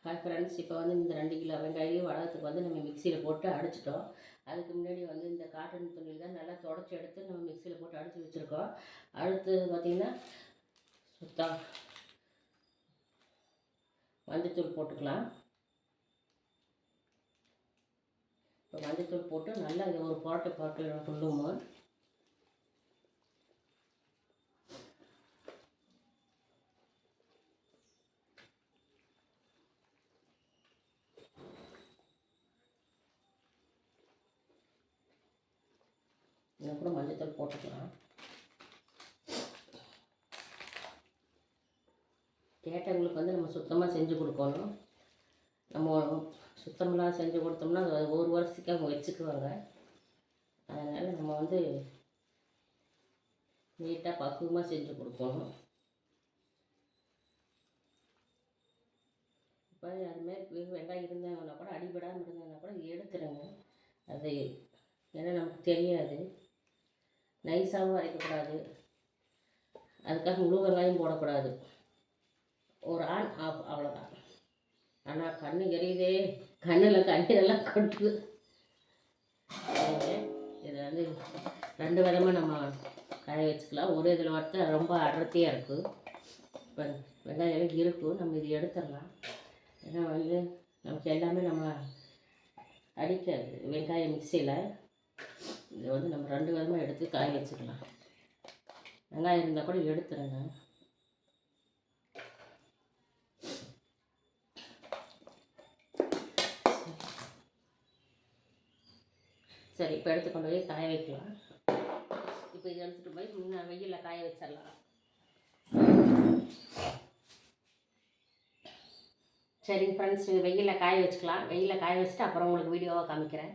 Hi friends, இப்போ வந்து இந்த 2 கிலோ வெங்காயம் வடகத்துக்கு வந்து நம்ம மிக்சியில் போட்டு அடிச்சிட்டோம். அதுக்கு முன்னாடி வந்து இந்த காட்டன் துணியில் தான் நல்லா தொடச்சி எடுத்து நம்ம மிக்சியில் போட்டு அடித்து வச்சுருக்கோம். அடுத்து பார்த்திங்கன்னா சுத்தம் மஞ்சத்தூள் போட்டுக்கலாம். இப்போ மஞ்சத்தூள் போட்டு நல்லா இதை ஒரு போட்டு ஃபுல்லுமா இதுக்கப்புறம் மஞ்சத்தூள் போட்டுக்கலாம். கேட்டவங்களுக்கு வந்து நம்ம சுத்தமாக செஞ்சு கொடுக்கணும். நம்ம சுத்தமெல்லாம் செஞ்சு கொடுத்தோம்னா அது ஒரு வருஷத்துக்கு அவங்க வச்சுக்குவாங்க. அதனால் நம்ம வந்து நீட்டாக பக்குவமாக செஞ்சு கொடுக்கணும். இப்போ அதுமாரி வெங்காயம் இருந்தாங்கன்னா கூட அடிபடாமல் இருந்தாங்கன்னா கூட எடுத்துருங்க. அது ஏன்னா நமக்கு தெரியாது. நைஸாகவும் அரைக்கக்கூடாது, அதுக்காக முழு வெங்காயம் போடக்கூடாது. ஒரு ஆன் ஆஃப் அவ்வளோதான். ஆனால் கண்ணு எரியுதே, கண்ணில் கண்ணீரெல்லாம் கொட்டுது. இதை வந்து 2 விதமாக நம்ம காய வச்சுக்கலாம். ஒரு இதில் வறுத்தா ரொம்ப அடர்த்தியாக இருக்குது. இப்போ வெங்காயம் இருக்கும், நம்ம இது எடுத்துடலாம். ஏன்னா வந்து நமக்கு எல்லாமே நம்ம அடிக்காது வெங்காயம் மிக்சியில். இதை வந்து நம்ம 2 விதமாக எடுத்து காய வச்சுக்கலாம். வெங்காயம் இருந்தால் கூட எடுத்துருங்க. சரி, இப்போ எடுத்து கொண்டு போய் காய வைக்கலாம். இப்போ இதை எடுத்துகிட்டு போய் முன்ன வெயிலில் காய வச்சிடலாம். சரி ஃப்ரெண்ட்ஸ், வெயிலில் காய வச்சுக்கலாம். வெயிலில் காய வச்சுட்டு அப்புறம் உங்களுக்கு வீடியோவாக காமிக்கிறேன்.